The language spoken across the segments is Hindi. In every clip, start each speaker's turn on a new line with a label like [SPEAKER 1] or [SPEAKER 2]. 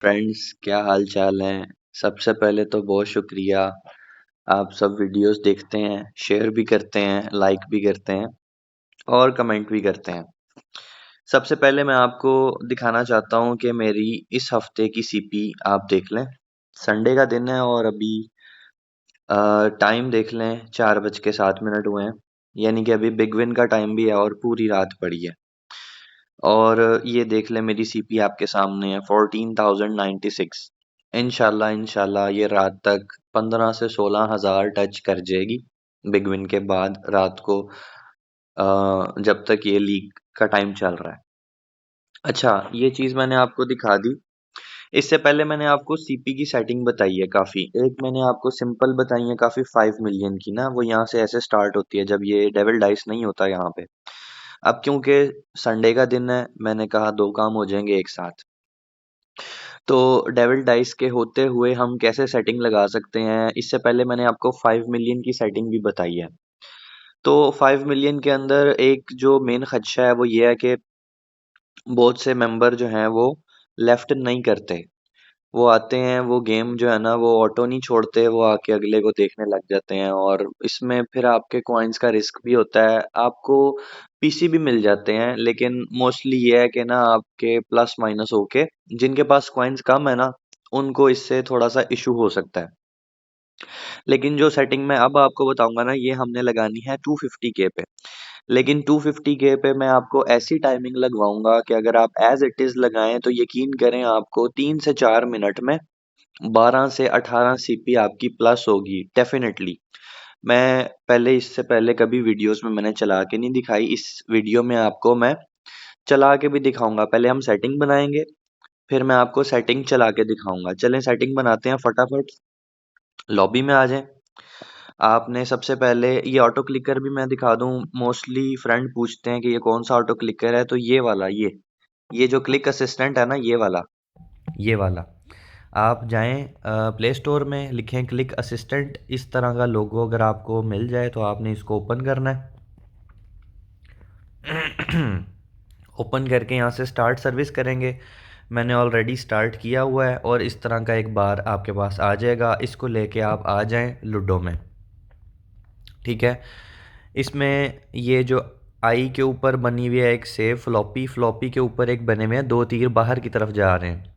[SPEAKER 1] फ्रेंड्स, क्या हाल चाल है। सबसे पहले तो बहुत शुक्रिया। आप सब वीडियोस देखते हैं, शेयर भी करते हैं, लाइक भी करते हैं और कमेंट भी करते हैं। सबसे पहले मैं आपको दिखाना चाहता हूँ कि मेरी इस हफ्ते की सीपी आप देख लें। संडे का दिन है और अभी टाइम देख लें, 4:07 हुए हैं। यानी कि अभी बिग विन का टाइम भी है और पूरी रात पड़ी है। और ये देख लें, मेरी सीपी आपके सामने है 14,096। इंशाल्लाह इंशाल्लाह ये रात तक 15 से 16 हज़ार टच कर जाएगी बिग विन के बाद रात को, जब तक ये लीग का टाइम चल रहा है। अच्छा, ये चीज़ मैंने आपको दिखा दी। इससे पहले मैंने आपको सीपी की सेटिंग बताई है काफ़ी। एक मैंने आपको सिंपल बताई है काफ़ी 5 मिलियन की ना, वो यहाँ से ऐसे स्टार्ट होती है जब ये डेविल डाइस नहीं होता यहाँ पे। अब क्योंकि संडे का दिन है, मैंने कहा दो काम हो जाएंगे एक साथ। तो डेविल डाइस के होते हुए हम कैसे सेटिंग लगा सकते हैं, इससे पहले मैंने आपको 5 मिलियन की सेटिंग भी बताई है। तो 5 मिलियन के अंदर एक जो मेन खदशा है वो ये है कि बहुत से मेंबर जो हैं वो लेफ्ट नहीं करते। वो आते हैं, वो गेम जो है ना वो ऑटो नहीं छोड़ते, वो आके अगले को देखने लग जाते हैं और इसमें फिर आपके कॉइन्स का रिस्क भी होता है। आपको पीसी भी मिल जाते हैं, लेकिन मोस्टली ये है कि ना आपके प्लस माइनस होके जिनके पास कॉइन्स कम है ना, उनको इससे थोड़ा सा इशू हो सकता है। लेकिन जो सेटिंग मैं अब आपको बताऊंगा ना, ये हमने लगानी है 250K पे। लेकिन 250K पे मैं आपको ऐसी टाइमिंग लगवाऊंगा कि अगर आप एज इट इज लगाएं तो यकीन करें आपको 3 से 4 मिनट में 12 से 18 सीपी आपकी प्लस होगी डेफिनेटली। मैं पहले, इससे पहले कभी वीडियोस में मैंने चला के नहीं दिखाई, इस वीडियो में आपको मैं चला के भी दिखाऊंगा। पहले हम सेटिंग बनाएंगे, फिर मैं आपको सेटिंग चला के दिखाऊंगा। चलें सेटिंग बनाते हैं फटाफट। लॉबी में आ जाएं। आपने सबसे पहले ये ऑटो क्लिकर भी मैं दिखा दूं। मोस्टली फ्रेंड पूछते हैं कि ये कौन सा ऑटो क्लिकर है, तो ये वाला, ये जो क्लिक असिस्टेंट है ना, ये वाला आप जाएं प्ले स्टोर में, लिखें क्लिक असिस्टेंट। इस तरह का लोगो अगर आपको मिल जाए तो आपने इसको ओपन करना है। ओपन करके यहाँ से स्टार्ट सर्विस करेंगे। मैंने ऑलरेडी स्टार्ट किया हुआ है और इस तरह का एक बार आपके पास आ जाएगा। इसको लेके आप आ जाएं लूडो में, ठीक है। इसमें ये जो आई के ऊपर बनी हुई है एक सेव फ्लॉपी, फ्लॉपी के ऊपर एक बने हुए हैं दो तीर बाहर की तरफ जा रहे हैं।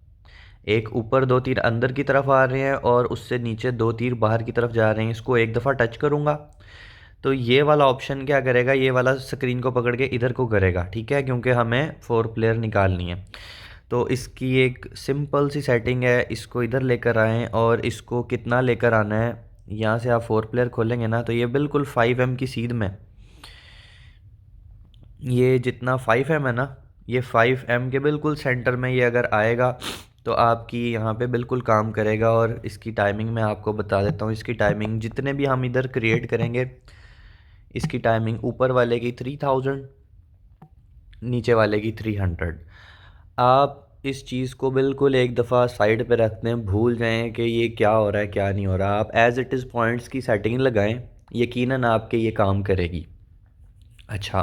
[SPEAKER 1] एक ऊपर दो तीर अंदर की तरफ आ रहे हैं और उससे नीचे दो तीर बाहर की तरफ जा रहे हैं। इसको एक दफ़ा टच करूँगा तो ये वाला ऑप्शन क्या करेगा, ये वाला स्क्रीन को पकड़ के इधर को करेगा, ठीक है, क्योंकि हमें 4 प्लेयर निकालनी है। तो इसकी एक सिंपल सी सेटिंग है, इसको इधर लेकर आएँ और इसको कितना लेकर आना है। यहाँ से आप 4 प्लेयर खोलेंगे ना तो ये बिल्कुल 5M की सीध में, ये जितना 5M है ना, ये 5M के बिल्कुल सेंटर में ये अगर आएगा तो आपकी यहाँ पे बिल्कुल काम करेगा। और इसकी टाइमिंग मैं आपको बता देता हूँ। इसकी टाइमिंग जितने भी हम इधर क्रिएट करेंगे, इसकी टाइमिंग ऊपर वाले की 3000, नीचे वाले की 300। आप इस चीज़ को बिल्कुल एक दफ़ा साइड पे रख दें, भूल जाएं कि ये क्या हो रहा है क्या नहीं हो रहा। आप एज़ इट इज़ पॉइंट्स की सेटिंग लगाएं, यकीनन आपके ये काम करेगी। अच्छा,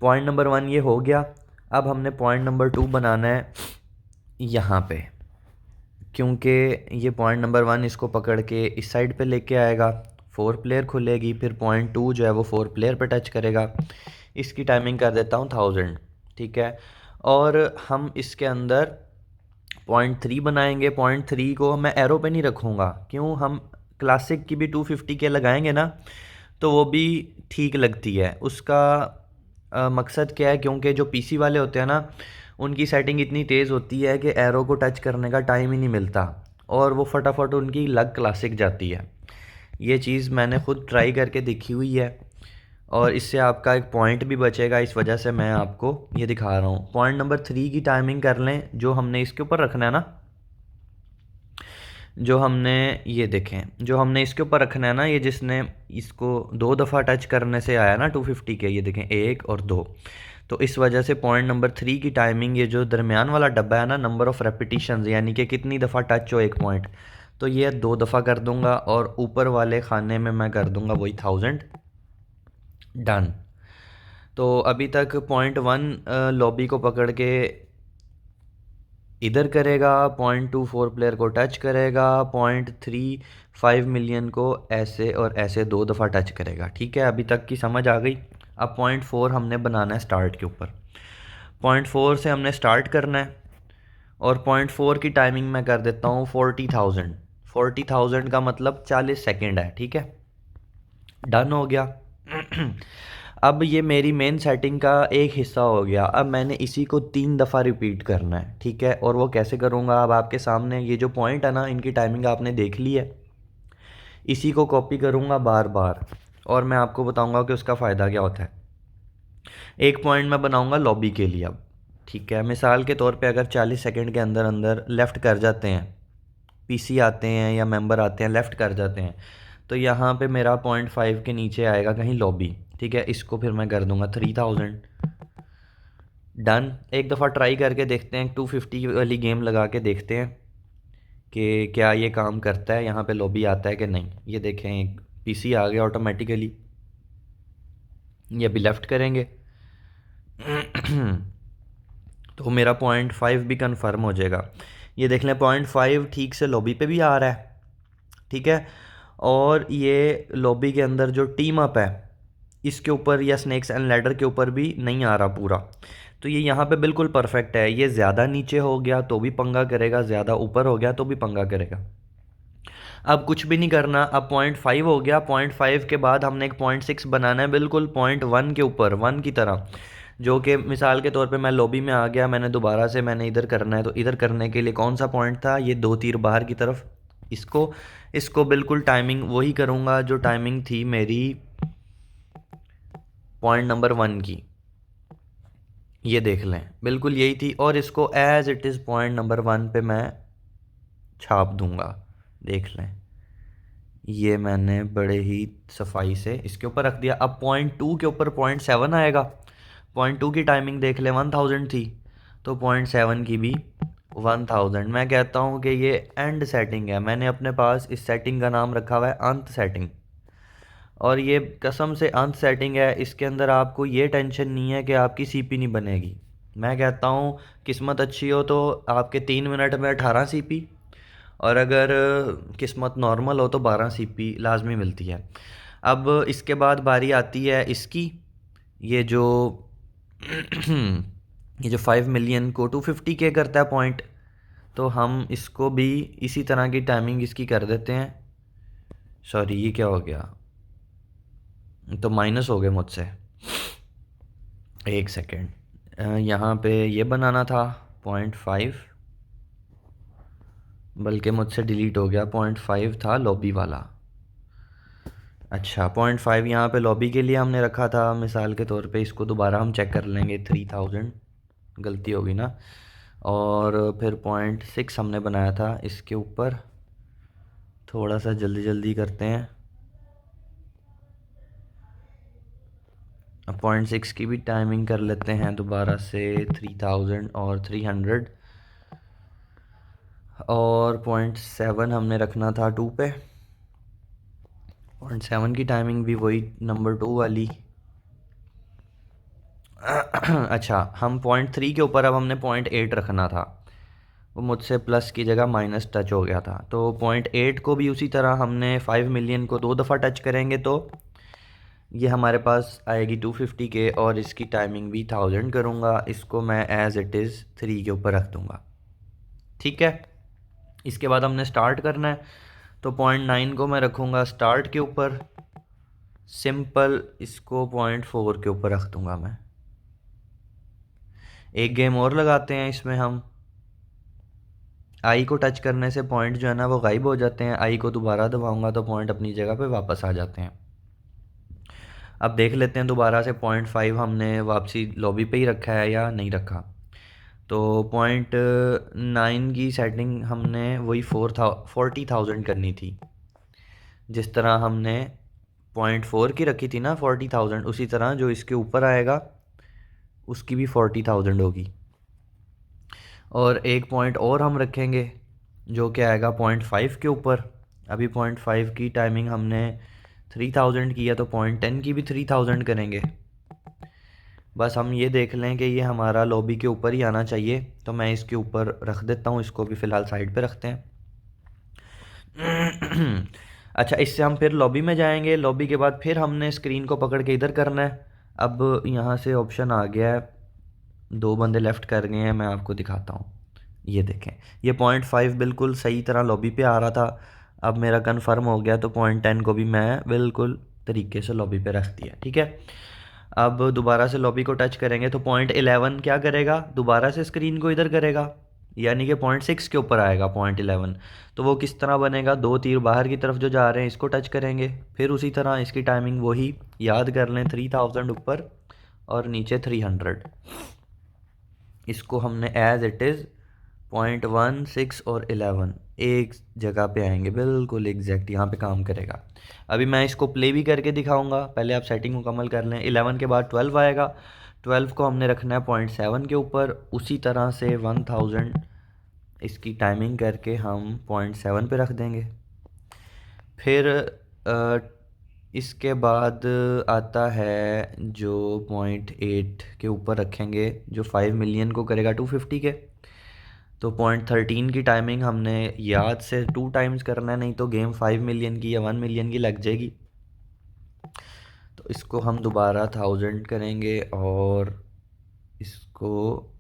[SPEAKER 1] पॉइंट नंबर 1 ये हो गया। अब हमने पॉइंट नंबर 2 बनाना है यहाँ पे, क्योंकि ये पॉइंट नंबर 1 इसको पकड़ के इस साइड पे लेके आएगा। 4 प्लेयर खुलेगी, फिर पॉइंट 2 जो है वो 4 प्लेयर पे टच करेगा। इसकी टाइमिंग कर देता हूँ 1000, ठीक है। और हम इसके अंदर पॉइंट 3 बनाएंगे। पॉइंट 3 को मैं एरो पे नहीं रखूँगा, क्यों, हम क्लासिक की भी 250K लगाएंगे ना तो वो भी ठीक लगती है। उसका मकसद क्या है, क्योंकि जो पीसी वाले होते हैं ना, उनकी सेटिंग इतनी तेज़ होती है कि एरो को टच करने का टाइम ही नहीं मिलता और वो फटाफट उनकी लग क्लासिक जाती है। ये चीज़ मैंने खुद ट्राई करके देखी हुई है और इससे आपका एक पॉइंट भी बचेगा। इस वजह से मैं आपको ये दिखा रहा हूँ। पॉइंट नंबर 3 की टाइमिंग कर लें, जो हमने इसके ऊपर रखना है ना, जो हमने, ये देखें, जो हमने इसके ऊपर रखना है ना, ये जिसने इसको 2 दफ़ा टच करने से आया ना 250 के, ये देखें 1 और 2। तो इस वजह से पॉइंट नंबर 3 की टाइमिंग, ये जो दरमियान वाला डब्बा है ना, नंबर ऑफ़ रेपिटिशन, यानी कि कितनी दफ़ा टच हो एक पॉइंट, तो ये 2 दफ़ा कर दूंगा और ऊपर वाले खाने में मैं कर दूंगा वही 1000 डन। तो अभी तक पॉइंट 1 लॉबी को पकड़ के इधर करेगा, 0.24 प्लेयर को टच करेगा, 0.35 मिलियन को ऐसे और ऐसे 2 दफ़ा टच करेगा। ठीक है, अभी तक की समझ आ गई। अब 0.4 हमने बनाना है स्टार्ट के ऊपर। 0.4 से हमने स्टार्ट करना है और 0.4 की टाइमिंग मैं कर देता हूँ 40,000। 40,000 का मतलब 40 सेकेंड है। ठीक है, डन हो गया। अब ये मेरी मेन सेटिंग का एक हिस्सा हो गया। अब मैंने इसी को 3 दफ़ा रिपीट करना है। ठीक है, और वो कैसे करूँगा, अब आपके सामने ये जो पॉइंट है ना, इनकी टाइमिंग आपने देख ली है। इसी को कॉपी करूँगा बार बार और मैं आपको बताऊँगा कि उसका फ़ायदा क्या होता है। एक पॉइंट मैं बनाऊँगा लॉबी के लिए अब। ठीक है, मिसाल के तौर पे अगर 40 सेकंड के अंदर अंदर लेफ़्ट कर जाते हैं, पीसी आते हैं या मेंबर आते हैं, लेफ़्ट कर जाते हैं, तो यहाँ पे मेरा 0.5 के नीचे आएगा कहीं लॉबी। ठीक है, इसको फिर मैं कर दूंगा 3000। डन। एक दफ़ा ट्राई करके देखते हैं, 250 वाली गेम लगा के देखते हैं कि क्या ये काम करता है, यहाँ पे लॉबी आता है कि नहीं। ये देखें, एक पीसी आ गया ऑटोमेटिकली। ये अभी लेफ़्ट करेंगे तो मेरा 0.5 भी कन्फर्म हो जाएगा। ये देख लें, 0.5 ठीक से लॉबी पे भी आ रहा है। ठीक है, और ये लॉबी के अंदर जो टीम अप है इसके ऊपर या स्नेक्स एंड लैडर के ऊपर भी नहीं आ रहा पूरा। तो ये यहाँ पे बिल्कुल परफेक्ट है। ये ज़्यादा नीचे हो गया तो भी पंगा करेगा, ज़्यादा ऊपर हो गया तो भी पंगा करेगा। अब कुछ भी नहीं करना। अब 0.5 हो गया, 0.5 के बाद हमने एक 0.6 बनाना है बिल्कुल 0.1 के ऊपर, 1 की तरह। जो कि मिसाल के तौर पे मैं लॉबी में आ गया, मैंने दोबारा से मैंने इधर करना है, तो इधर करने के लिए कौन सा पॉइंट था, ये 2 तीर बाहर की तरफ, इसको इसको बिल्कुल टाइमिंग वही करूँगा जो टाइमिंग थी मेरी पॉइंट नंबर 1 की। ये देख लें, बिल्कुल यही थी, और इसको as it is point number 1 पे मैं छाप दूंगा। देख लें, ये मैंने बड़े ही सफाई से इसके ऊपर रख दिया। अब 0.2 के ऊपर 0.7 आएगा। 0.2 की टाइमिंग देख लें, 1000 थी, तो 0.7 की भी 1000। मैं कहता हूँ कि ये एंड सेटिंग है। मैंने अपने पास इस सेटिंग का नाम रखा हुआ है अंत सेटिंग, और ये कसम से अंत सेटिंग है। इसके अंदर आपको ये टेंशन नहीं है कि आपकी सीपी नहीं बनेगी। मैं कहता हूँ किस्मत अच्छी हो तो आपके 3 मिनट में 18 सीपी, और अगर किस्मत नॉर्मल हो तो 12 सीपी लाजमी मिलती है। अब इसके बाद बारी आती है इसकी, ये जो ये जो 5 मिलियन को 250 के करता है पॉइंट, तो हम इसको भी इसी तरह की टाइमिंग इसकी कर देते हैं। सॉरी, ये क्या हो गया, तो माइनस हो गए मुझसे, एक सेकेंड। यहाँ पे ये बनाना था 0.5, बल्कि मुझसे डिलीट हो गया, 0.5 था लॉबी वाला। अच्छा, 0.5 यहाँ पे लॉबी के लिए हमने रखा था। मिसाल के तौर पे इसको दोबारा हम चेक कर लेंगे, 3000 गलती होगी ना। और फिर 0.6 हमने बनाया था इसके ऊपर। थोड़ा सा जल्दी जल्दी करते हैं। अब 0.6 की भी टाइमिंग कर लेते हैं दोबारा से, 3000 और 300। और 0.7 हमने रखना था 2 पे। 0.7 की टाइमिंग भी वही नंबर 2 वाली। अच्छा, हम 0.3 के ऊपर अब हमने 0.8 रखना था। वो मुझसे प्लस की जगह माइनस टच हो गया था, तो 0.8 को भी उसी तरह हमने 5 मिलियन को 2 दफ़ा टच करेंगे तो ये हमारे पास आएगी 250 के, और इसकी टाइमिंग भी 1000 करूँगा। इसको मैं एज़ इट इज़ 3 के ऊपर रख दूँगा। ठीक है, इसके बाद हमने स्टार्ट करना है, तो 0.9 को मैं रखूँगा स्टार्ट के ऊपर। सिंपल, इसको 0.4 के ऊपर रख दूँगा मैं। एक गेम और लगाते हैं इसमें हम। आई को टच करने से पॉइंट जो है ना वो गायब हो जाते हैं। आई को दोबारा दबाऊंगा तो पॉइंट अपनी जगह पे वापस आ जाते हैं। अब देख लेते हैं दोबारा से 0.5 हमने वापसी लॉबी पे ही रखा है या नहीं रखा। तो 0.9 की सेटिंग हमने वही 40,000 करनी थी। जिस तरह हमने 0.4 की रखी थी ना 40,000, उसी तरह जो इसके ऊपर आएगा उसकी भी 40,000 होगी। और एक पॉइंट और हम रखेंगे जो कि आएगा 0.5 के ऊपर। अभी 0.5 की टाइमिंग हमने 3000 की है, तो 0.10 की भी 3000 करेंगे। बस हम ये देख लें कि ये हमारा लॉबी के ऊपर ही आना चाहिए, तो मैं इसके ऊपर रख देता हूँ, इसको भी फ़िलहाल साइड पे रखते हैं। अच्छा, इससे हम फिर लॉबी में जाएंगे, लॉबी के बाद फिर हमने स्क्रीन को पकड़ के इधर करना है। अब यहाँ से ऑप्शन आ गया है, दो बंदे लेफ़्ट कर गए हैं, मैं आपको दिखाता हूँ। ये देखें, ये 0.5 बिल्कुल सही तरह लॉबी पे आ रहा था। अब मेरा कन्फर्म हो गया, तो 0.10 को भी मैं बिल्कुल तरीके से लॉबी पे रख दिया। ठीक है, अब दोबारा से लॉबी को टच करेंगे तो 0.11 क्या करेगा, दोबारा से स्क्रीन को इधर करेगा, यानी कि 0.6 के ऊपर आएगा 0.11। तो वो किस तरह बनेगा, दो तीर बाहर की तरफ जो जा रहे हैं इसको टच करेंगे, फिर उसी तरह इसकी टाइमिंग वही याद कर लें, 3000 ऊपर और नीचे 300। इसको हमने एज इट इज़ 0.16 और 11 एक जगह पे आएंगे, बिल्कुल एग्जैक्ट यहाँ पे काम करेगा। अभी मैं इसको प्ले भी करके दिखाऊंगा, पहले आप सेटिंग मुकम्मल कर लें। 11 के बाद 12 आएगा, 12 को हमने रखना है 0.7 के ऊपर, उसी तरह से 1000 इसकी टाइमिंग करके हम 0.7 पे रख देंगे। फिर इसके बाद आता है जो 0.8 के ऊपर रखेंगे, जो 5 मिलियन को करेगा 250 के। तो 0.13 की टाइमिंग हमने याद से 2 टाइम्स करना है, नहीं तो गेम 5 मिलियन की या 1 मिलियन की लग जाएगी। तो इसको हम दोबारा 1000 करेंगे और इसको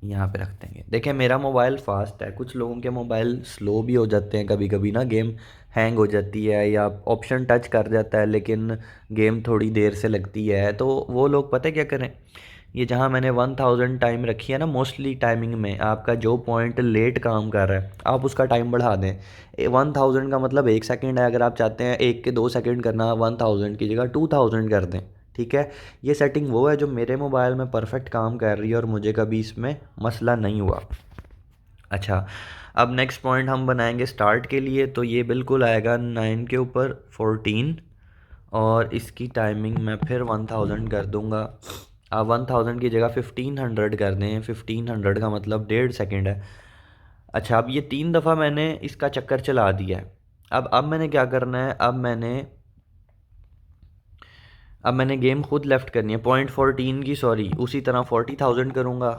[SPEAKER 1] यहाँ पे रख देंगे। देखें, मेरा मोबाइल फास्ट है, कुछ लोगों के मोबाइल स्लो भी हो जाते हैं, कभी कभी ना गेम हैंग हो जाती है या ऑप्शन टच कर जाता है लेकिन गेम थोड़ी देर से लगती है। तो वो लोग पता है क्या करें, ये जहाँ मैंने 1000 टाइम रखी है ना, मोस्टली टाइमिंग में आपका जो पॉइंट लेट काम कर रहा है आप उसका टाइम बढ़ा दें। 1000 का मतलब 1 सेकंड है, अगर आप चाहते हैं 1 के 2 सेकंड करना, 1000 की जगह 2000 कर दें। ठीक है, ये सेटिंग वो है जो मेरे मोबाइल में परफेक्ट काम कर रही है और मुझे कभी इसमें मसला नहीं हुआ। अच्छा, अब नेक्स्ट पॉइंट हम बनाएंगे स्टार्ट के लिए, तो ये बिल्कुल आएगा 9 के ऊपर 14 और इसकी टाइमिंग मैं फिर 1000 कर दूंगा। आप 1000 की जगह 1500 कर दें, 1500 का मतलब 1.5 सेकंड है। अच्छा, अब ये 3 दफ़ा मैंने इसका चक्कर चला दिया है। अब मैंने क्या करना है, अब मैंने गेम खुद लेफ़्ट करनी है। 0.14 की सॉरी, उसी तरह 40,000 करूँगा,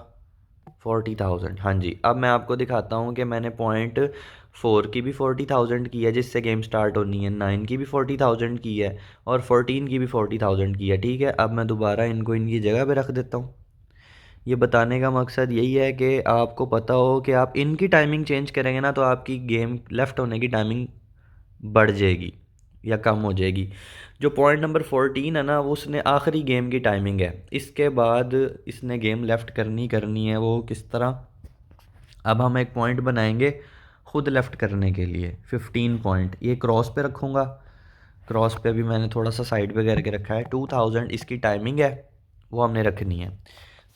[SPEAKER 1] 40,000। हाँ जी, अब मैं आपको दिखाता हूँ कि मैंने 0.4 की भी 40,000 की है जिससे गेम स्टार्ट होनी है, 9 की भी 40,000 की है और 14 की भी 40,000 की है। ठीक है, अब मैं दोबारा इनको इनकी जगह पे रख देता हूँ। ये बताने का मकसद यही है कि आपको पता हो कि आप इनकी टाइमिंग चेंज करेंगे ना तो आपकी गेम लेफ़्ट होने की टाइमिंग बढ़ जाएगी या कम हो जाएगी। जो पॉइंट नंबर 14 है ना, वो उसने आखिरी गेम की टाइमिंग है, इसके बाद इसने गेम लेफ़्ट करनी करनी है। वो किस तरह, अब हम एक पॉइंट बनाएंगे खुद लेफ़्ट करने के लिए, 15 पॉइंट, ये क्रॉस पे रखूँगा। क्रॉस पे भी मैंने थोड़ा सा साइड पे करके रखा है, 2000 इसकी टाइमिंग है, वो हमने रखनी है।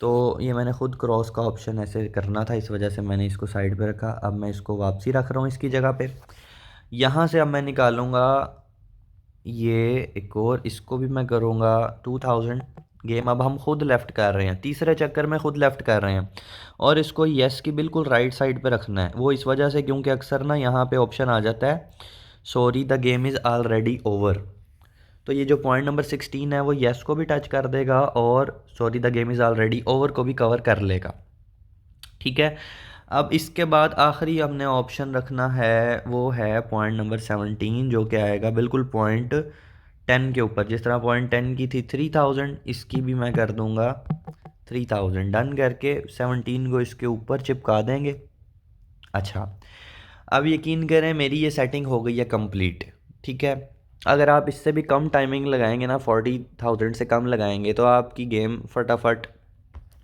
[SPEAKER 1] तो ये मैंने खुद क्रॉस का ऑप्शन ऐसे करना था, इस वजह से मैंने इसको साइड पे रखा। अब मैं इसको वापसी रख रहा हूँ इसकी जगह पे। यहाँ से अब मैं निकालूंगा ये एक और, इसको भी मैं करूँगा 2000। गेम अब हम खुद लेफ़्ट कर रहे हैं, तीसरे चक्कर में खुद लेफ़्ट कर रहे हैं और इसको येस की बिल्कुल राइट साइड पे रखना है। वो इस वजह से क्योंकि अक्सर ना यहाँ पे ऑप्शन आ जाता है sorry the game is already over. तो ये जो पॉइंट नंबर 16 है वो येस को भी टच कर देगा और sorry the game is already over को भी कवर कर लेगा। ठीक है, अब इसके बाद आखिरी हमने ऑप्शन रखना है, वो है पॉइंट नंबर 17 जो कि आएगा बिल्कुल पॉइंट 10 के ऊपर। जिस तरह पॉइंट 10 की थी 3000, इसकी भी मैं कर दूंगा 3000। डन करके 17 को इसके ऊपर चिपका देंगे। अच्छा, अब यकीन करें मेरी ये सेटिंग हो गई है कंप्लीट। ठीक है, अगर आप इससे भी कम टाइमिंग लगाएंगे ना, 40,000 से कम लगाएंगे तो आपकी गेम फटाफट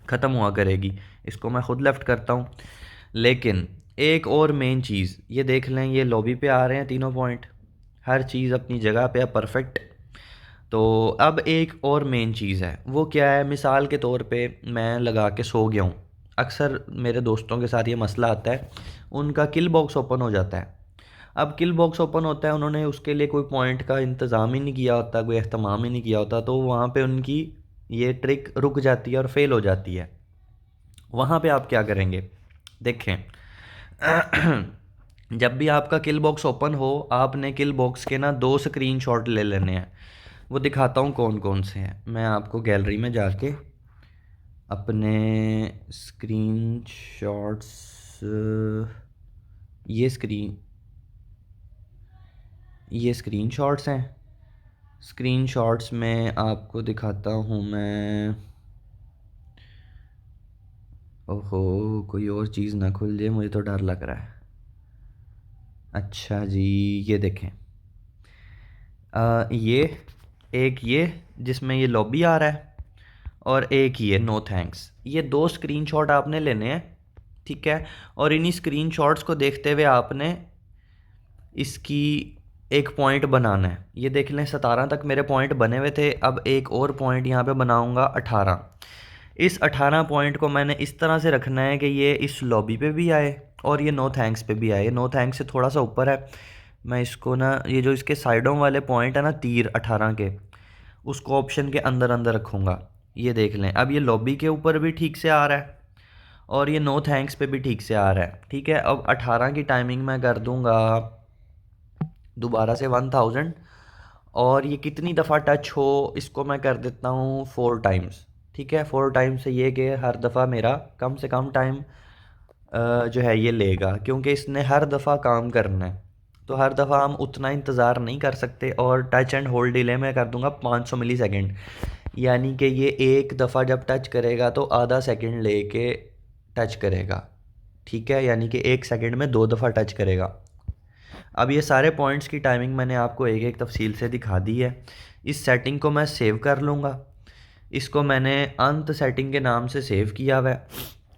[SPEAKER 1] ख़त्म हुआ करेगी। इसको मैं खुद लेफ़्ट करता हूँ। लेकिन एक और मेन चीज़ ये देख लें, ये लॉबी पे आ रहे हैं तीनों पॉइंट, हर चीज़ अपनी जगह पे है परफेक्ट। तो अब एक और मेन चीज़ है, वो क्या है, मिसाल के तौर पे मैं लगा के सो गया हूँ। अक्सर मेरे दोस्तों के साथ ये मसला आता है, उनका किल बॉक्स ओपन हो जाता है। अब किल बॉक्स ओपन होता है, उन्होंने उसके लिए कोई पॉइंट का इंतज़ाम ही नहीं किया होता, कोई अहतमाम ही नहीं किया होता, तो वहाँ पे उनकी ये ट्रिक रुक जाती है और फेल हो जाती है। वहाँ पे आप क्या करेंगे, देखें, जब भी आपका किल बॉक्स ओपन हो, आपने किल बॉक्स के ना 2 स्क्रीनशॉट ले लेने हैं। वो दिखाता हूँ कौन कौन से हैं, मैं आपको गैलरी में जाके अपने स्क्रीन शॉट्स, ये स्क्रीन शॉट्स हैं। स्क्रीन शॉट्स में आपको दिखाता हूँ मैं। ओहो, कोई और चीज़ ना खुल जाए, मुझे तो डर लग रहा है। अच्छा जी, ये देखें। ये एक, ये जिसमें ये लॉबी आ रहा है, और एक ये नो थैंक्स। ये दो स्क्रीनशॉट आपने लेने हैं, ठीक है। और इन्हीं स्क्रीनशॉट्स को देखते हुए आपने इसकी एक पॉइंट बनाना है। ये देख लें, 17 तक मेरे पॉइंट बने हुए थे। अब एक और पॉइंट यहाँ पे बनाऊंगा 18। इस 18 पॉइंट को मैंने इस तरह से रखना है कि ये इस लॉबी पे भी आए और ये नो थैंक्स पे भी आए। नो थैंक्स से थोड़ा सा ऊपर है। मैं इसको ना, ये जो इसके साइडों वाले पॉइंट है ना, तीर 18 के, उसको ऑप्शन के अंदर अंदर रखूँगा। ये देख लें, अब ये लॉबी के ऊपर भी ठीक से आ रहा है और ये नो थैंक्स पे भी ठीक से आ रहा है, ठीक है। अब 18 की टाइमिंग मैं कर दूंगा दोबारा से 1000। और ये कितनी दफ़ा टच हो, इसको मैं कर देता हूँ 4 टाइम्स, ठीक है। 4 टाइम्स से ये कि हर दफ़ा मेरा कम से कम टाइम जो है ये लेगा, क्योंकि इसने हर दफ़ा काम करना है। तो हर दफ़ा हम उतना इंतज़ार नहीं कर सकते। और टच एंड होल्ड डिले में कर दूंगा 500 मिली सेकेंड। यानी कि ये एक दफ़ा जब टच करेगा तो आधा सेकंड लेके टच करेगा, ठीक है। यानी कि 1 सेकंड में 2 दफ़ा टच करेगा। अब ये सारे पॉइंट्स की टाइमिंग मैंने आपको एक एक तफसील से दिखा दी है। इस सेटिंग को मैं सेव कर लूँगा। इसको मैंने अंत सेटिंग के नाम से सेव किया हुआ है।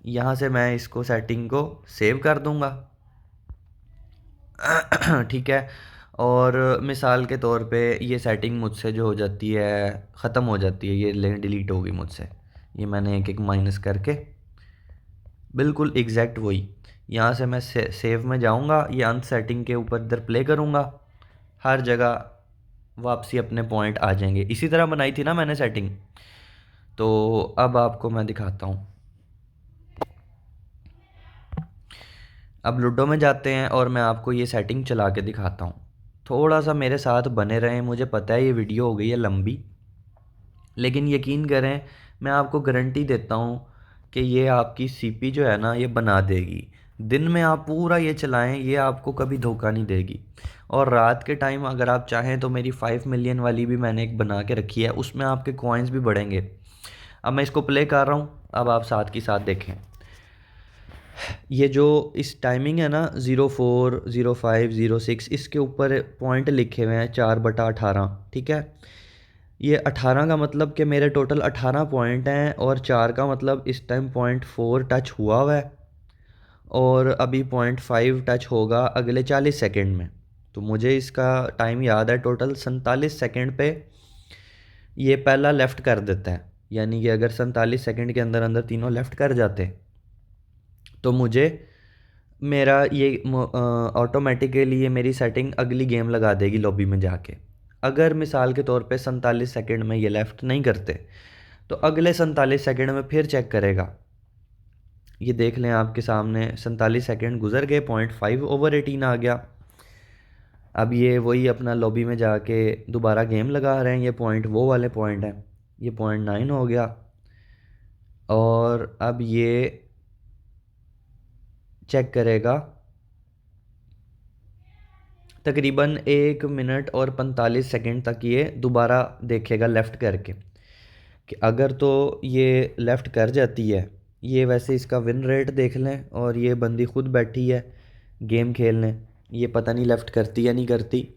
[SPEAKER 1] यहाँ से मैं इसको सेटिंग को सेव कर दूँगा ठीक है। और मिसाल के तौर पे ये सेटिंग मुझसे जो हो जाती है, ख़त्म हो जाती है, ये लें डिलीट होगी मुझसे। ये मैंने एक एक माइनस करके बिल्कुल एग्जैक्ट वही, यहाँ से मैं सेव में जाऊँगा, ये अंत सेटिंग के ऊपर इधर प्ले करूँगा, हर जगह वापसी अपने पॉइंट आ जाएंगे। इसी तरह बनाई थी ना मैंने सेटिंग। तो अब आपको मैं दिखाता हूँ। अब लूडो में जाते हैं और मैं आपको ये सेटिंग चला के दिखाता हूँ। थोड़ा सा मेरे साथ बने रहें। मुझे पता है ये वीडियो हो गई है लंबी, लेकिन यकीन करें, मैं आपको गारंटी देता हूँ कि ये आपकी सीपी जो है ना, ये बना देगी। दिन में आप पूरा ये चलाएं, ये आपको कभी धोखा नहीं देगी। और रात के टाइम अगर आप चाहें तो मेरी 5 मिलियन वाली भी मैंने एक बना के रखी है, उसमें आपके कॉइन्स भी बढ़ेंगे। अब मैं इसको प्ले कर रहा हूँ, अब आप साथ की साथ देखें। ये जो इस टाइमिंग है ना, 04, 05, 06, इसके ऊपर पॉइंट लिखे हुए हैं 4/18, ठीक है। ये 18 का मतलब कि मेरे टोटल 18 पॉइंट हैं, और 4 का मतलब इस टाइम .4 टच हुआ है, और अभी .5 टच होगा अगले 40 सेकंड में। तो मुझे इसका टाइम याद है, टोटल 47 सेकंड पे ये पहला लेफ़्ट कर देता है। यानी कि अगर 47 सेकंड के अंदर अंदर तीनों लेफ़्ट कर जाते तो मुझे मेरा ये ऑटोमेटिकली ये मेरी सेटिंग अगली गेम लगा देगी लॉबी में जाके। अगर मिसाल के तौर पे 47 सेकंड में ये लेफ़्ट नहीं करते तो अगले 47 सेकंड में फिर चेक करेगा। ये देख लें आपके सामने, 47 सेकंड गुजर गए, .5/18 आ गया। अब ये वही अपना लॉबी में जाके दोबारा गेम लगा रहे हैं। ये पॉइंट वो वाले पॉइंट हैं, ये .9 हो गया। और अब ये चेक करेगा तकरीबन 1 मिनट और 45 सेकंड तक, ये दोबारा देखेगा लेफ़्ट करके कि अगर तो ये लेफ़्ट कर जाती है। ये वैसे इसका विन रेट देख लें, और ये बंदी खुद बैठी है गेम खेलने, ये पता नहीं लेफ़्ट करती या नहीं करती।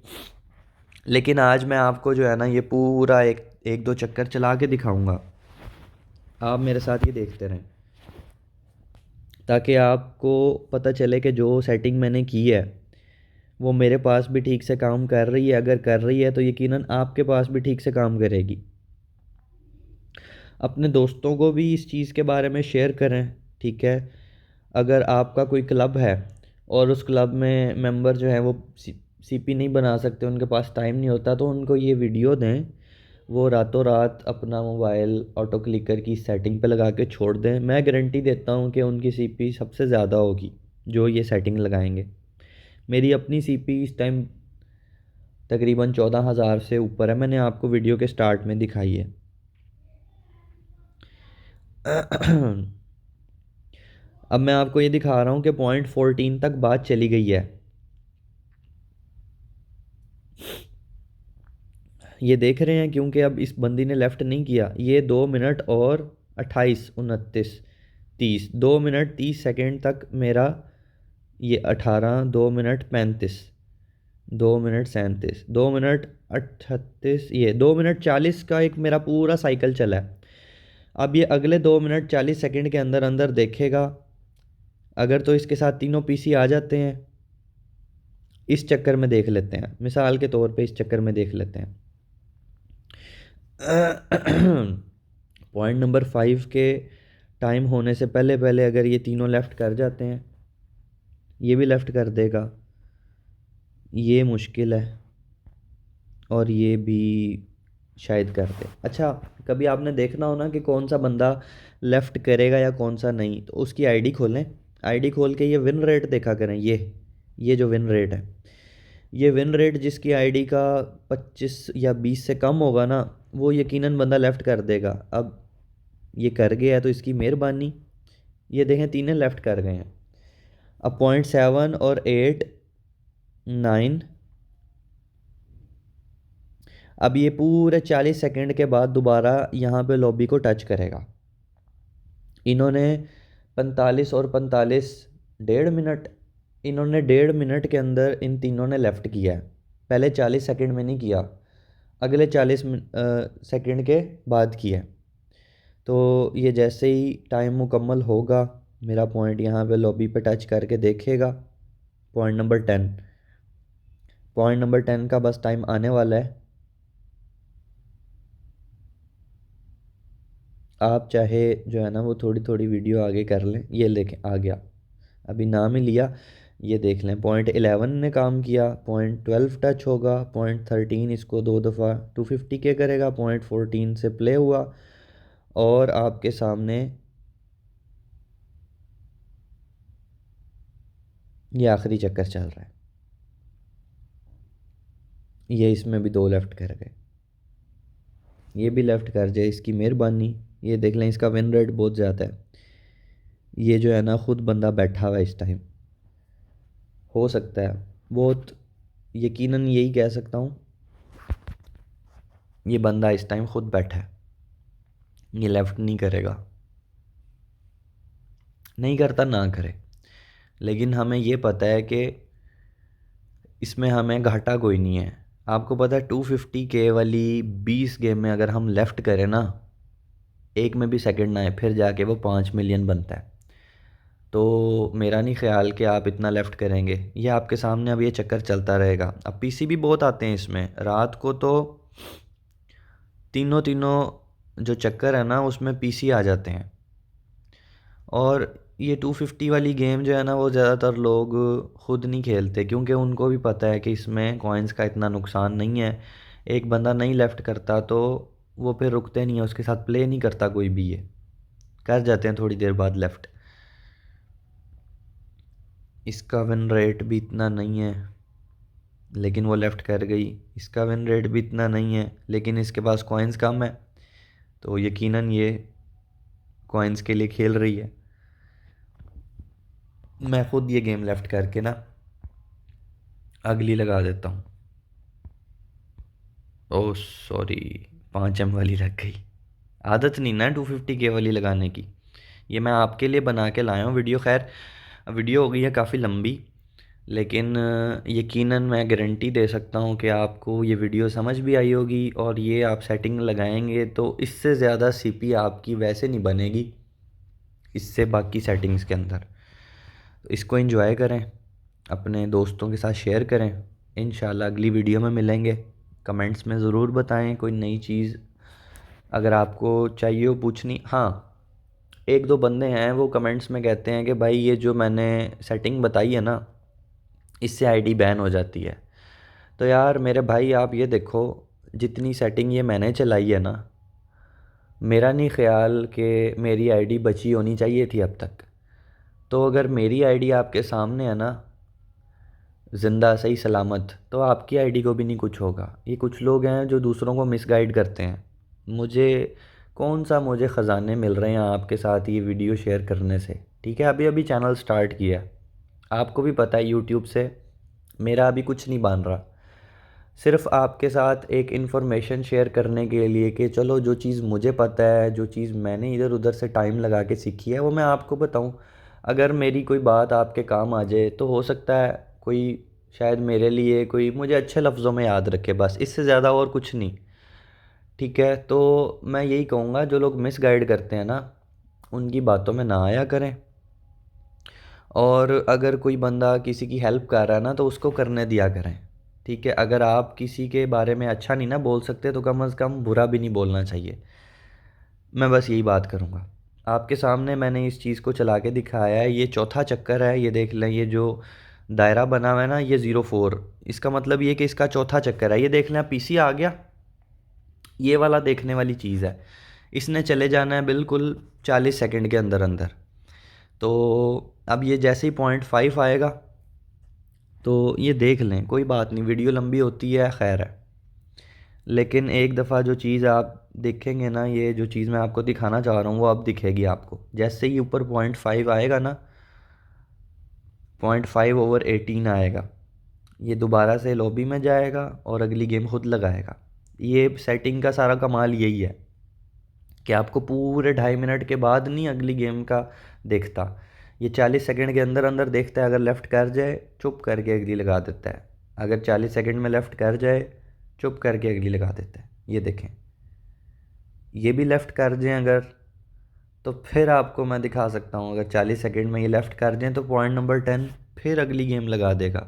[SPEAKER 1] लेकिन आज मैं आपको जो है ना, ये पूरा एक एक दो चक्कर चला के दिखाऊंगा। आप मेरे साथ ये देखते रहें, ताकि आपको पता चले कि जो सेटिंग मैंने की है वो मेरे पास भी ठीक से काम कर रही है। अगर कर रही है तो यकीनन आपके पास भी ठीक से काम करेगी। अपने दोस्तों को भी इस चीज़ के बारे में शेयर करें, ठीक है। अगर आपका कोई क्लब है और उस क्लब में मेंबर जो हैं वो सीपी नहीं बना सकते, उनके पास टाइम नहीं होता, तो उनको ये वीडियो दें। वो रातों रात अपना मोबाइल ऑटो क्लिकर की सेटिंग पे लगा के छोड़ दें। मैं गारंटी देता हूँ कि उनकी सीपी सबसे ज़्यादा होगी जो ये सेटिंग लगाएंगे। मेरी अपनी सीपी इस टाइम तकरीबन 14,000 से ऊपर है, मैंने आपको वीडियो के स्टार्ट में दिखाई है।
[SPEAKER 2] अब मैं आपको ये दिखा रहा हूँ कि पॉइंट 14 तक बात चली गई है। ये देख रहे हैं, क्योंकि अब इस बंदी ने लेफ़्ट नहीं किया। ये 2 मिनट और 28, 29, 30, 2 मिनट 30 सेकेंड तक मेरा ये 18, 2 मिनट 35, 2 मिनट 37, 2 मिनट 38, ये 2 मिनट 40 का एक मेरा पूरा साइकिल चला है। अब ये अगले 2 मिनट 40 सेकेंड के अंदर अंदर देखेगा। अगर तो इसके साथ तीनों पीसी आ जाते हैं, इस चक्कर में देख लेते हैं, मिसाल के तौर पे इस चक्कर में देख लेते हैं। पॉइंट नंबर 5 के टाइम होने से पहले पहले अगर ये तीनों लेफ़्ट कर जाते हैं, ये भी लेफ़्ट कर देगा, ये मुश्किल है, और ये भी शायद कर दे। अच्छा, कभी आपने देखना हो ना कि कौन सा बंदा लेफ़्ट करेगा या कौन सा नहीं, तो उसकी आईडी खोलें। आईडी खोल के ये विन रेट देखा करें। ये जो विन रेट है, ये विन रेट जिसकी आईडी का 25 या 20 से कम होगा ना, वो यकीनन बंदा लेफ़्ट कर देगा। अब ये कर गया है तो इसकी मेहरबानी। ये देखें, तीनों लेफ़्ट कर गए हैं। अब पॉइंट 7 और 8, 9, अब ये पूरे 40 सेकंड के बाद दोबारा यहाँ पे लॉबी को टच करेगा। इन्होंने 45 और 45, 1.5 मिनट, इन्होंने 1.5 मिनट के अंदर इन तीनों ने लेफ़्ट किया है। पहले 40 सेकंड में नहीं किया, अगले 40 सेकंड के बाद किया है। तो ये जैसे ही टाइम मुकम्मल होगा, मेरा पॉइंट यहाँ पे लॉबी पे टच करके देखेगा। पॉइंट नंबर 10, पॉइंट नंबर 10 का बस टाइम आने वाला है। आप चाहे जो है ना वो थोड़ी थोड़ी वीडियो आगे कर लें। ये लेके आ गया, अभी नाम ही लिया। ये देख लें, पॉइंट 11 ने काम किया, पॉइंट 12 टच होगा, पॉइंट 13 इसको 2 दफ़ा 250 के करेगा, पॉइंट 14 से प्ले हुआ, और आपके सामने ये आखिरी चक्कर चल रहा है। ये इसमें भी 2 लेफ़्ट कर गए, ये भी लेफ़्ट कर जाए, इसकी मेहरबानी। ये देख लें, इसका विन रेट बहुत ज़्यादा है। ये जो है ना खुद बंदा बैठा हुआ है इस टाइम, हो सकता है, बहुत यकीनन यही कह सकता हूँ, ये बंदा इस टाइम खुद बैठा है, ये लेफ़्ट नहीं करेगा। नहीं करता ना करे, लेकिन हमें ये पता है कि इसमें हमें घाटा कोई नहीं है। आपको पता है 250K वाली 20 गेम में अगर हम लेफ़्ट करें ना, एक में भी सेकंड ना आए, फिर जाके वो 5 मिलियन बनता है। तो मेरा नहीं ख्याल कि आप इतना लेफ़्ट करेंगे। ये आपके सामने अब ये चक्कर चलता रहेगा। अब पीसी भी बहुत आते हैं इसमें, रात को तो तीनों तीनों जो चक्कर है ना उसमें पीसी आ जाते हैं। और ये 250 वाली गेम जो है ना वो ज़्यादातर लोग ख़ुद नहीं खेलते, क्योंकि उनको भी पता है कि इसमें कॉइन्स का इतना नुकसान नहीं है। एक बंदा नहीं लेफ़्ट करता तो वो फिर रुकते नहीं है, उसके साथ प्ले नहीं करता कोई भी, ये कर जाते हैं थोड़ी देर बाद लेफ़्ट। इसका विन रेट भी इतना नहीं है, लेकिन वो लेफ़्ट कर गई। इसका विन रेट भी इतना नहीं है, लेकिन इसके पास कॉइन्स कम है, तो यकीनन ये कॉइन्स के लिए खेल रही है। मैं ख़ुद ये गेम लेफ़्ट करके ना अगली लगा देता हूँ। ओह सॉरी, 5M वाली लग गई। आदत नहीं ना 250K वाली लगाने की। ये मैं आपके लिए बना के लाया हूँ वीडियो। खैर, वीडियो हो गई है काफ़ी लंबी, लेकिन यकीनन मैं गारंटी दे सकता हूँ कि आपको ये वीडियो समझ भी आई होगी, और ये आप सेटिंग लगाएंगे तो इससे ज़्यादा सीपी आपकी वैसे नहीं बनेगी इससे बाकी सेटिंग्स के अंदर। तो इसको एंजॉय करें, अपने दोस्तों के साथ शेयर करें। इंशाल्लाह अगली वीडियो में मिलेंगे। कमेंट्स में ज़रूर बताएं कोई नई चीज़ अगर आपको चाहिए हो पूछनी। हाँ, एक दो बंदे हैं वो कमेंट्स में कहते हैं कि भाई ये जो मैंने सेटिंग बताई है ना, इससे आईडी बैन हो जाती है। तो यार मेरे भाई, आप ये देखो, जितनी सेटिंग ये मैंने चलाई है ना, मेरा नहीं ख्याल कि मेरी आईडी बची होनी चाहिए थी अब तक। तो अगर मेरी आईडी आपके सामने है ना, ज़िंदा सही सलामत, तो आपकी आईडी को भी नहीं कुछ होगा। ये कुछ लोग हैं जो दूसरों को मिसगाइड करते हैं। मुझे कौन सा मुझे ख़जाने मिल रहे हैं आपके साथ ये वीडियो शेयर करने से। ठीक है, अभी अभी चैनल स्टार्ट किया, आपको भी पता है यूट्यूब से मेरा अभी कुछ नहीं बन रहा। सिर्फ आपके साथ एक इन्फॉर्मेशन शेयर करने के लिए कि चलो जो चीज़ मुझे पता है, जो चीज़ मैंने इधर उधर से टाइम लगा के सीखी है वो मैं आपको बताऊं। अगर मेरी कोई बात आपके काम आ जाए तो हो सकता है कोई शायद मेरे लिए कोई मुझे अच्छे लफ्ज़ों में याद रखे, बस इससे ज़्यादा और कुछ नहीं। ठीक है, तो मैं यही कहूँगा जो लोग मिस गाइड करते हैं ना उनकी बातों में ना आया करें। और अगर कोई बंदा किसी की हेल्प कर रहा है ना तो उसको करने दिया करें। ठीक है, अगर आप किसी के बारे में अच्छा नहीं ना बोल सकते तो कम से कम बुरा भी नहीं बोलना चाहिए। मैं बस यही बात करूँगा। आपके सामने मैंने इस चीज़ को चला के दिखाया है, ये चौथा चक्कर है, ये देख लें, ये जो दायरा बना हुआ है ना ये 04, इसका मतलब ये कि इसका चौथा चक्कर है। ये देख लें, पीसी आ गया, ये वाला देखने वाली चीज़ है। इसने चले जाना है बिल्कुल 40 सेकंड के अंदर अंदर। तो अब ये जैसे ही 0.5 आएगा तो ये देख लें, कोई बात नहीं, वीडियो लंबी होती है, खैर है। लेकिन एक दफ़ा जो चीज़ आप देखेंगे ना, ये जो चीज़ मैं आपको दिखाना चाह रहा हूँ वो अब दिखेगी आपको। जैसे ही ऊपर 0.5 आएगा ना, 0.5/18 आएगा, ये दोबारा से लॉबी में जाएगा और अगली गेम खुद लगाएगा। ये सेटिंग का सारा कमाल यही है कि आपको पूरे 2.5 मिनट के बाद नहीं अगली गेम का देखता, ये 40 सेकंड के अंदर अंदर देखता है। अगर लेफ़्ट कर जाए चुप करके अगली लगा देता है, अगर 40 सेकंड में लेफ़्ट कर जाए चुप करके अगली लगा देता है। ये देखें, ये भी लेफ़्ट कर जाएं अगर, तो फिर आपको मैं दिखा सकता हूँ, अगर 40 सेकंड में ये लेफ़्ट कर जाएं तो पॉइंट नंबर 10 फिर अगली गेम लगा देगा।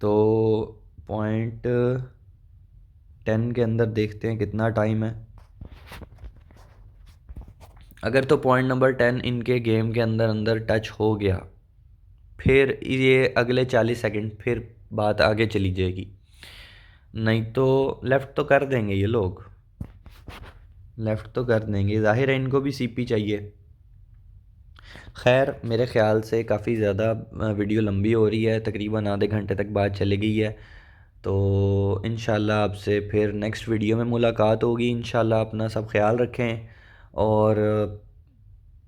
[SPEAKER 2] तो पॉइंट 10 के अंदर देखते हैं कितना टाइम है। अगर तो पॉइंट नंबर 10 इनके गेम के अंदर अंदर टच हो गया, फिर ये अगले 40 सेकंड फिर बात आगे चली जाएगी। नहीं तो लेफ़्ट तो कर देंगे ये लोग, लेफ़्ट तो कर देंगे, ज़ाहिर है इनको भी सीपी चाहिए। खैर मेरे ख़्याल से काफ़ी ज़्यादा वीडियो लंबी हो रही है, तकरीबन आधे घंटे तक बात चली गई है। तो इंशाल्लाह आपसे फिर नेक्स्ट वीडियो में मुलाकात होगी। इंशाल्लाह अपना सब ख्याल रखें और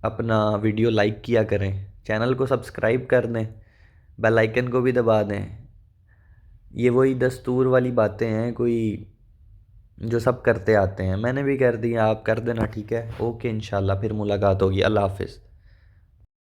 [SPEAKER 2] अपना वीडियो लाइक किया करें, चैनल को सब्सक्राइब कर दें, बेल आइकन को भी दबा दें। ये वही दस्तूर वाली बातें हैं कोई जो सब करते आते हैं, मैंने भी कर दी, आप कर देना। ठीक है, ओके, इंशाल्लाह फिर मुलाकात होगी। अल्लाह हाफ़िज़।